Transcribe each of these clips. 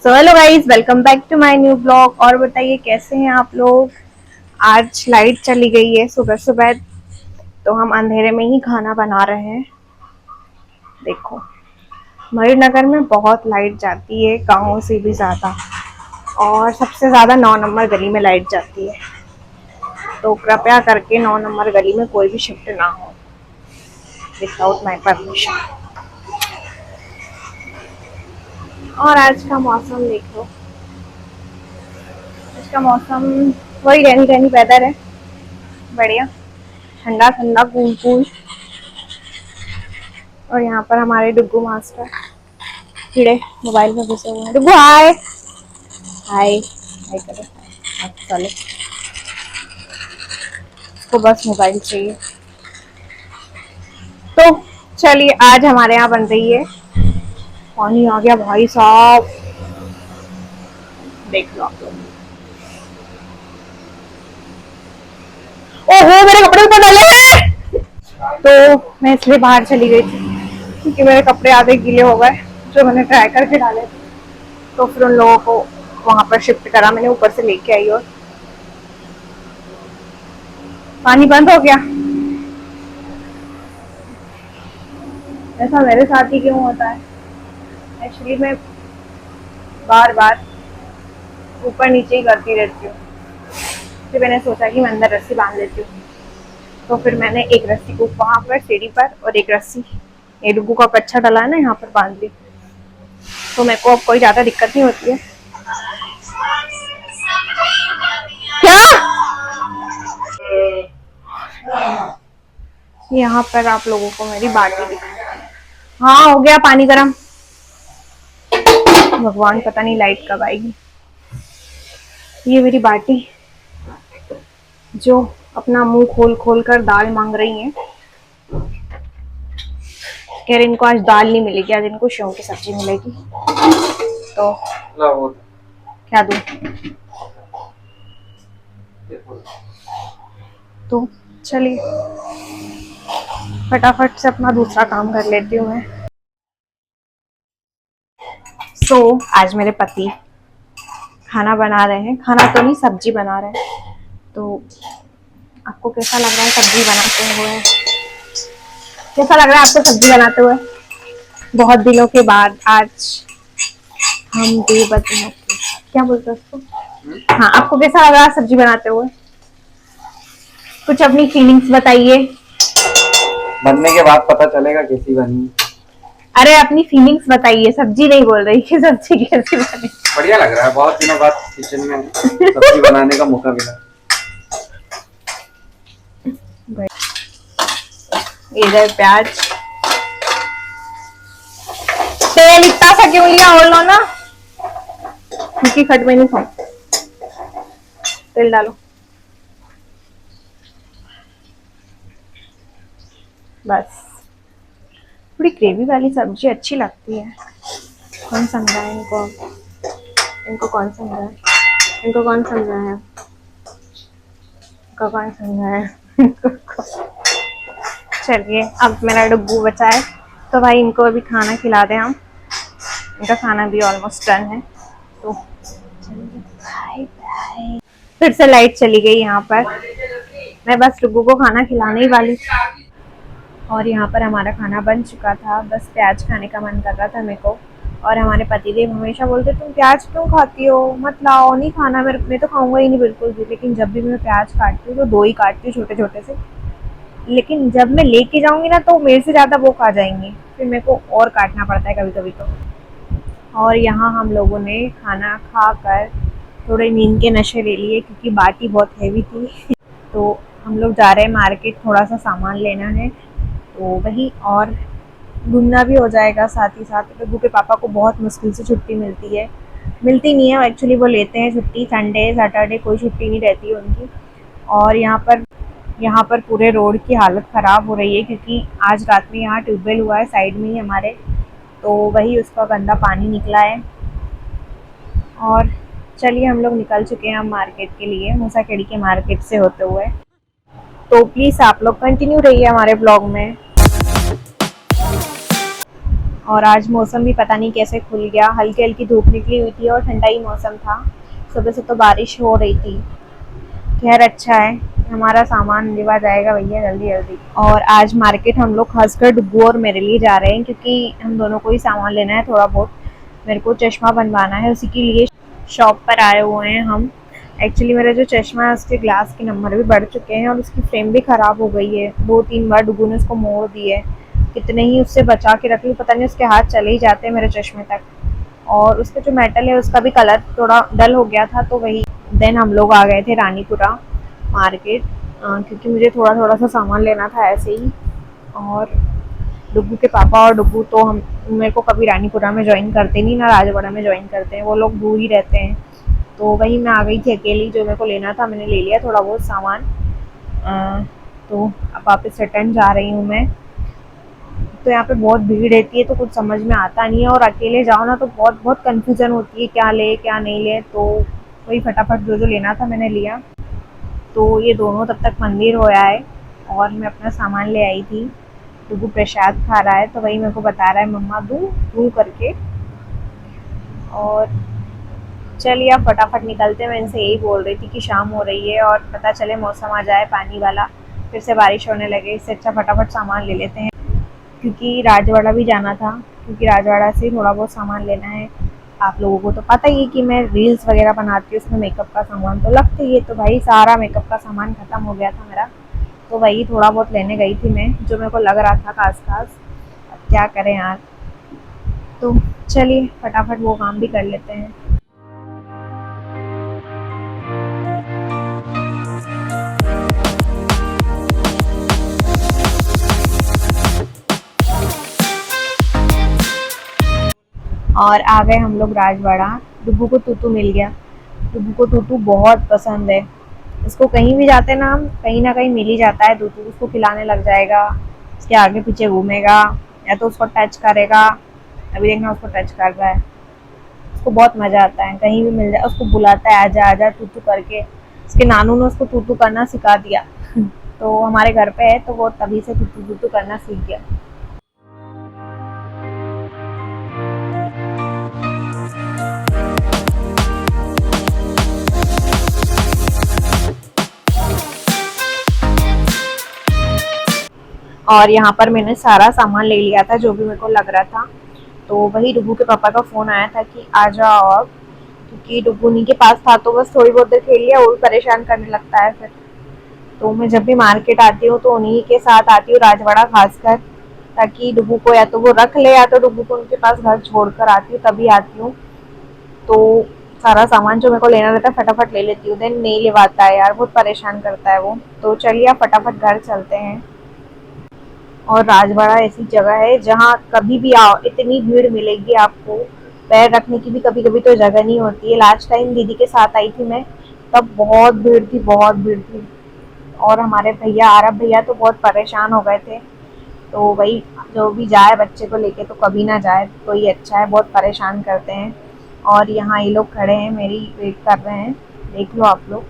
So hello guys, welcome back to my new blog. और बताइए कैसे हैं आप लोग। आज लाइट चली गई है सुबह सुबह, तो हम अंधेरे में ही खाना बना रहे हैं। देखो, मणिनगर में बहुत लाइट जाती है, गाँव से भी ज़्यादा, और सबसे ज़्यादा 9 नंबर गली में लाइट जाती है। तो कृपया करके 9 नंबर गली में कोई भी शिफ्ट ना हो विदाउट माई परमिशन। और आज का मौसम देख लो, आज का मौसम वही रैनी रैनी वेदर है, बढ़िया ठंडा ठंडा कूल कूल। और यहाँ पर हमारे डुग्गू मास्टर कीड़े मोबाइल में घुसे हुए हैं। डुग्गू हाय हाय हाय करो। चलो, इसको बस मोबाइल चाहिए। तो चलिए, आज हमारे यहाँ बन रही है, पानी आ गया भाई साहब, देख लो आप लोग। ओहो, मेरे कपड़े ऊपर डाले हैं। तो मैं इसलिए बाहर चली गई थी क्योंकि मेरे कपड़े आधे गीले हो गए जो मैंने ट्राई करके डाले थे। तो फिर उन लोगों को वहां पर शिफ्ट करा मैंने, ऊपर से लेके आई। और पानी बंद हो गया। ऐसा मेरे साथ ही क्यों होता है। एक्चुअली मैं बार बार ऊपर नीचे ही करती रहती हूँ। फिर मैंने सोचा कि मैं अंदर रस्सी बांध लेती हूँ। तो फिर मैंने एक रस्सी को वहां पर सीढ़ी पर और एक रस्सी ये डुग्गू का कच्छा डला है ना, यहाँ पर बांध ली। तो मेरे को अब कोई ज्यादा दिक्कत नहीं होती है। क्या यहाँ पर आप लोगों को मेरी बाटी दिखाई। हाँ, हो गया पानी गर्म। भगवान, पता नहीं लाइट कब आएगी। ये मेरी बाटी जो अपना मुंह खोल खोल कर दाल मांग रही हैं। कह रहे इनको आज दाल नहीं मिलेगी, आज इनको सेव की सब्जी मिलेगी। तो क्या दूं? तो चलिए फटाफट से अपना दूसरा काम कर लेती हूँ मैं। आज मेरे पति खाना बना रहे हैं, खाना तो नहीं सब्जी बना रहे हैं। तो आपको कैसा लग रहा है सब्जी बनाते हुए? कैसा लग रहा है आपको सब्जी बनाते हुए? बहुत दिनों के बाद आज हम बेबस, क्या बोलते हैं उसको? हाँ, आपको कैसा लग रहा है सब्जी बनाते हुए? कुछ अपनी फीलिंग्स बताइए। बनने के बाद पता चलेगा कैसी बनी। अरे अपनी फीलिंग्स बताइए, सब्जी नहीं बोल रही कि सब्जी कैसी बनी। बढ़िया लग रहा है, बहुत दिनों बाद किचन में सब्जी बनाने का मौका मिला। इधर प्याज, तेल इतना सा क्यों लिया? और लो ना, क्योंकि खट में नहीं खाऊं। तेल डालो बस। थोड़ी ग्रेवी वाली सब्जी अच्छी लगती है। कौन समझा है इनको? इनको कौन समझा है? इनको कौन समझा है? इनको कौन समझा है? चलिए, अब मेरा डुग्गू बचा है तो भाई इनको अभी खाना खिला दें हम। इनका खाना भी ऑलमोस्ट डन है। तो बाय बाय। फिर से लाइट चली गई यहाँ पर। मैं बस डुग्गू को खाना खिलाने ही वाली थी और यहाँ पर हमारा खाना बन चुका था। बस प्याज खाने का मन कर रहा था मेरे को। और हमारे पतिदेव हमेशा बोलते तुम प्याज क्यों खाती हो, मत लाओ, नहीं खाना। मैं तो खाऊंगा ही नहीं बिल्कुल भी। लेकिन जब भी मैं प्याज काटती हूँ तो 2 ही काटती हूँ, छोटे छोटे से। लेकिन जब मैं लेके जाऊंगी ना तो मेरे से ज्यादा वो खा जाएंगे, फिर मेरे को और काटना पड़ता है कभी कभी तो। और यहाँ हम लोगों ने खाना खाकर थोड़े नींद के नशे ले लिए क्योंकि बाटी बहुत हैवी थी। तो हम लोग जा रहे हैं मार्केट, थोड़ा सा सामान लेना है तो वही, और घूमना भी हो जाएगा साथ ही साथ। डुग्गू के पापा को बहुत मुश्किल से छुट्टी मिलती नहीं है एक्चुअली। वो लेते हैं छुट्टी, संडे सैटरडे कोई छुट्टी नहीं रहती है उनकी। और यहाँ पर पूरे रोड की हालत ख़राब हो रही है क्योंकि आज रात में यहाँ ट्यूबवेल हुआ है साइड में ही हमारे, तो वही उसका गंदा पानी निकला है। और चलिए, हम लोग निकल चुके हैं हम मार्केट के लिए, मूसाखेड़ी के मार्केट से होते हुए। तो प्लीज़ आप लोग कंटिन्यू रहिए हमारे ब्लॉग में। और आज मौसम भी पता नहीं कैसे खुल गया, हल्की हल्की धूप निकली हुई थी और ठंडा ही मौसम था। सुबह से तो बारिश हो रही थी। खैर अच्छा है, हमारा सामान लिवा जाएगा भैया जल्दी जल्दी। और आज मार्केट हम लोग खासकर डुग्गू और मेरे लिए जा रहे हैं, क्योंकि हम दोनों को ही सामान लेना है थोड़ा बहुत। मेरे को चश्मा बनवाना है, उसी के लिए शॉप पर आए हुए हैं हम। एक्चुअली मेरा जो चश्मा है उसके ग्लास के नंबर भी बढ़ चुके हैं और उसकी फ्रेम भी ख़राब हो गई है। 2-3 बार डुग्गू ने उसको मोड़ दिए, कितने ही उससे बचा के रख लूँ पता नहीं उसके हाथ चले ही जाते हैं मेरे चश्मे तक। और उसका जो मेटल है उसका भी कलर थोड़ा डल हो गया था, तो वही देन हम लोग आ गए थे रानीपुरा मार्केट, क्योंकि मुझे थोड़ा थोड़ा सा सामान लेना था ऐसे ही। और डुग्गू के पापा और डुग्गू तो हम मेरे को कभी रानीपुरा में ज्वाइन करते नहीं, ना राजवाड़ा में ज्वाइन करते हैं, वो लोग दूर ही रहते हैं। तो वही मैं आ गई थी अकेली, जो मेरे को लेना था मैंने ले लिया थोड़ा बहुत सामान। तो अब वापस रिटर्न जा रही हूँ मैं। तो यहाँ पे बहुत भीड़ रहती है तो कुछ समझ में आता नहीं है, और अकेले जाओ ना तो बहुत बहुत कन्फ्यूज़न होती है क्या ले क्या नहीं ले। तो वही फटाफट जो जो लेना था मैंने लिया। तो ये दोनों तब तक मंदिर हो आए और मैं अपना सामान ले आई थी। डुग्गू प्रसाद खा रहा है तो वही मेरे को बता रहा है मम्मा दूँ दूँ करके। और चलिए अब फटाफट निकलते हैं, मैं इनसे यही बोल रही थी कि शाम हो रही है और पता चले मौसम आ जाए पानी वाला, फिर से बारिश होने लगे, इससे अच्छा फटाफट सामान ले लेते हैं। क्योंकि राजवाड़ा भी जाना था, क्योंकि राजवाड़ा से थोड़ा बहुत सामान लेना है। आप लोगों को तो पता ही है कि मैं रील्स वगैरह बनाती हूँ, उसमें मेकअप का सामान तो लगता ही है। तो भाई सारा मेकअप का सामान ख़त्म हो गया था मेरा, तो वही थोड़ा बहुत लेने गई थी मैं, जो मेरे को लग रहा था खास खास। अब क्या करें यार, तो चलिए फटाफट वो काम भी कर लेते हैं। और आ गए हम लोग राजवाड़ा। डुग्गू को तूतू मिल गया। डुग्गू को तूतू बहुत पसंद है, उसको कहीं भी जाते ना हम, कहीं ना कहीं मिल ही जाता है तूतू। उसको खिलाने लग जाएगा, उसके आगे पीछे घूमेगा, या तो उसको टच करेगा। अभी देखना उसको टच कर रहा है, उसको बहुत मजा आता है, कहीं भी मिल जाए उसको बुलाता है आजा आजा तूतू करके। उसके नानू ने उसको तूतू करना सिखा दिया तो हमारे घर पे है तो वो तभी से तूतू तूतू करना सीख गया। और यहाँ पर मैंने सारा सामान ले लिया था जो भी मेरे को लग रहा था। तो वही डुग्गू के पापा का फ़ोन आया था कि आ जाओ अब, क्योंकि डुग्गू उन्हीं के पास था तो बस थोड़ी बहुत देर खेल लिया, वो भी परेशान करने लगता है फिर। तो मैं जब भी मार्केट आती हूँ तो उन्हीं के साथ आती हूँ, राजवाड़ा खासकर, ताकि डुग्गू को या तो वो रख ले या तो डुग्गू को उनके पास घर छोड़ कर आती हूँ, तभी आती हूँ। तो सारा सामान जो मेरे को लेना रहता है फटाफट ले लेती हूँ, देन नहीं लेवाता है यार, बहुत परेशान करता है वो। तो चलिए अब फटाफट घर चलते हैं। और राजवाड़ा ऐसी जगह है जहाँ कभी भी आओ इतनी भीड़ मिलेगी आपको, पैर रखने की भी कभी कभी तो जगह नहीं होती है। लास्ट टाइम दीदी के साथ आई थी मैं, तब बहुत भीड़ थी, बहुत भीड़ थी। और हमारे भैया आरब भैया तो बहुत परेशान हो गए थे। तो वही, जो भी जाए बच्चे को लेके तो कभी ना जाए तो ये अच्छा है, बहुत परेशान करते हैं। और यहाँ ये लोग खड़े हैं मेरी वेट कर रहे हैं, देख लो आप लोग।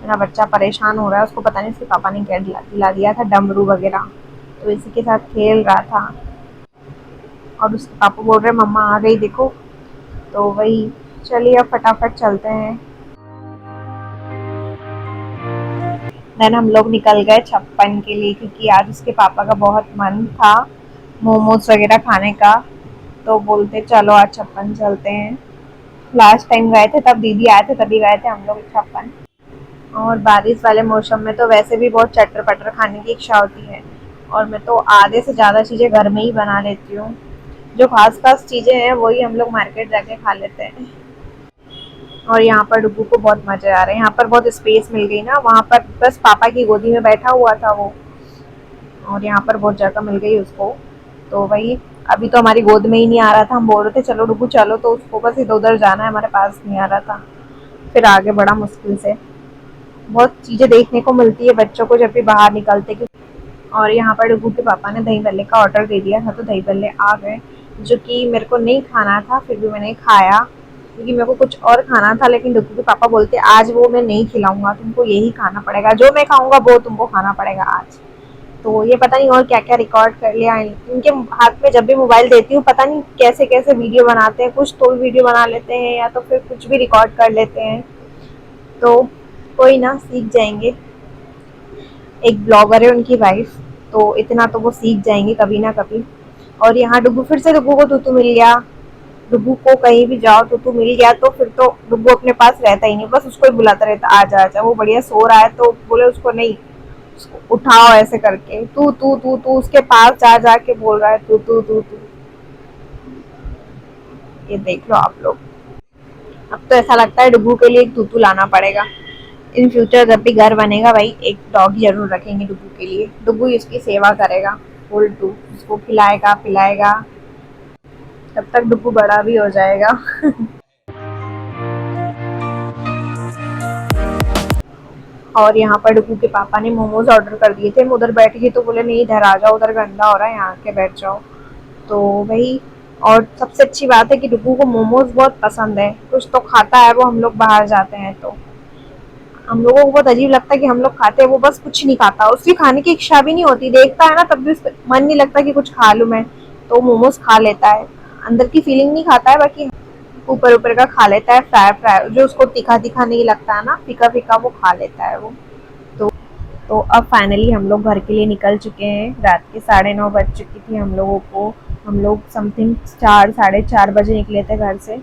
मेरा बच्चा परेशान हो रहा है, उसको पता नहीं उसके पापा ने क्या दिला दिया था, डमरू वगैरह, तो इसी के साथ खेल रहा था। और उसके पापा बोल रहे मम्मा आ गई देखो। तो वही, चलिए अब फटाफट चलते हैं। देन हम लोग निकल गए छप्पन के लिए, क्योंकि आज उसके पापा का बहुत मन था मोमोज वगैरह खाने का। तो बोलते चलो आज छप्पन चलते हैं। लास्ट टाइम गए थे तब दीदी आए थे तभी गए थे हम लोग छप्पन। और बारिश वाले मौसम में तो वैसे भी बहुत चटर पटर खाने की इच्छा होती है, और मैं तो आधे से ज़्यादा चीज़ें घर में ही बना लेती हूँ। जो खास खास चीज़ें हैं वही हम लोग मार्केट जाके खा लेते हैं। और यहाँ पर डुग्गू को बहुत मजे आ रहे हैं, यहाँ पर बहुत स्पेस मिल गई ना, वहाँ पर बस पापा की गोदी में बैठा हुआ था वो, और यहाँ पर बहुत जगह मिल गई उसको। तो वही, अभी तो हमारी गोद में ही नहीं आ रहा था, हम बोल रहे थे चलो डुग्गू चलो, तो उसको बस इधर उधर जाना है, हमारे पास नहीं आ रहा था। फिर आगे बड़ा मुश्किल से, बहुत चीज़ें देखने को मिलती है बच्चों को जब भी बाहर निकलते। और यहाँ पर डुग्गू के पापा ने दही बल्ले का ऑर्डर दे दिया था तो दही बल्ले आ गए, जो कि मेरे को नहीं खाना था, फिर भी मैंने खाया क्योंकि मेरे को कुछ और खाना था। लेकिन डुग्गू के पापा बोलते आज वो मैं नहीं खिलाऊंगा, तुमको यही खाना पड़ेगा, जो मैं खाऊंगा वो तुमको खाना पड़ेगा आज। तो ये पता नहीं और क्या क्या रिकॉर्ड कर लिया। इनके हाथ में जब भी मोबाइल देती हूँ पता नहीं कैसे कैसे वीडियो बनाते हैं, कुछ तो वीडियो बना लेते हैं या तो फिर कुछ भी रिकॉर्ड कर लेते हैं। तो कोई ना, सीख जाएंगे। एक ब्लॉगर है उनकी वाइफ, तो इतना तो वो सीख जाएंगे कभी ना कभी। और यहाँ डुगू, फिर से डुगू को तूतू मिल गया। डुगू को कहीं भी जाओ तूतू मिल गया तो फिर तो डुगू अपने पास रहता ही नहीं, बस उसको ही बुलाता रहता, आजा आजा। वो बढ़िया सो रहा है तो बोले उसको नहीं, उसको उठाओ ऐसे करके, तू तू तू तू उसके पास जा जा के बोल रहा है तू तू तू तू। ये देख लो आप लोग। अब तो ऐसा लगता है डुगू के लिए एक तूतू लाना पड़ेगा। इन फ्यूचर जब भी घर बनेगा भाई एक डॉग जरूर रखेंगे डुगू के लिए। डुगू इसकी सेवा करेगा फुल टू, उसको खिलाएगा पिलाएगा, तब तक डुगू बड़ा भी हो जाएगा। और यहाँ पर डुगू के पापा ने मोमोज ऑर्डर कर दिए थे। मैं उधर बैठी थी तो बोले नहीं इधर आ जाओ, उधर गंदा हो रहा है, यहाँ आके बैठ जाओ। तो वही। और सबसे अच्छी बात है कि डुगू को मोमोज बहुत पसंद है, कुछ तो खाता है वो। हम लोग बाहर जाते हैं तो हम लोगों को बहुत अजीब लगता है कि हम लोग खाते हैं, वो बस कुछ नहीं खाता। उसकी खाने की इच्छा भी नहीं होती, देखता है ना तब भी उसका मन नहीं लगता कि कुछ खा लूं मैं। तो मोमोज खा लेता है, अंदर की फीलिंग नहीं खाता है, बाकी ऊपर ऊपर का खा लेता है। फ्राई फ्राई जो उसको तीखा तीखा नहीं लगता है ना, फीका फीका, वो खा लेता है वो। तो तो अब फाइनली हम लोग घर के लिए निकल चुके हैं। रात के 9:30 बज चुकी थी हम लोगों को। हम लोग समथिंग 4 साढ़े 4 बजे निकले थे घर से।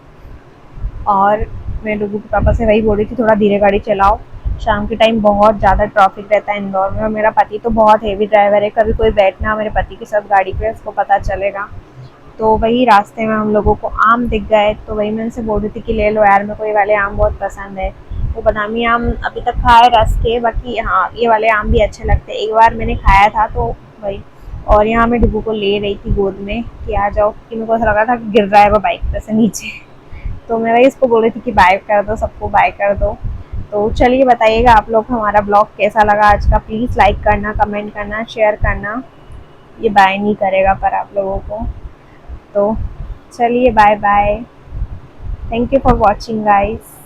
और मैं डुगू के पापा से वही बोल रही थी थोड़ा धीरे गाड़ी चलाओ, शाम के टाइम बहुत ज़्यादा ट्रैफिक रहता है इंदौर में। और मेरा पति तो बहुत हेवी ड्राइवर है, कभी कोई बैठना मेरे पति के साथ गाड़ी पे उसको पता चलेगा। तो वही रास्ते में हम लोगों को आम दिख गए, तो वही मैं उनसे बोल रही थी कि ले लो यार, मेरे को ये वाले आम बहुत पसंद है। वो बादामी आम अभी तक खाए रस के, बाकी हाँ ये वाले आम भी अच्छे लगते हैं, एक बार मैंने खाया था तो वही। और यहाँ मैं डुगू को ले रही थी गोद में कि आ जाओ, कि मेरे को ऐसा लगा था कि गिर रहा है वो बाइक पे से नीचे। तो मैं वही इसको बोल रही थी कि बाय कर दो, सबको बाय कर दो। तो चलिए बताइएगा आप लोग हमारा ब्लॉग कैसा लगा आज का। प्लीज़ लाइक करना, कमेंट करना, शेयर करना। ये बाय नहीं करेगा पर आप लोगों को। तो चलिए bye bye. Thank you for watching guys.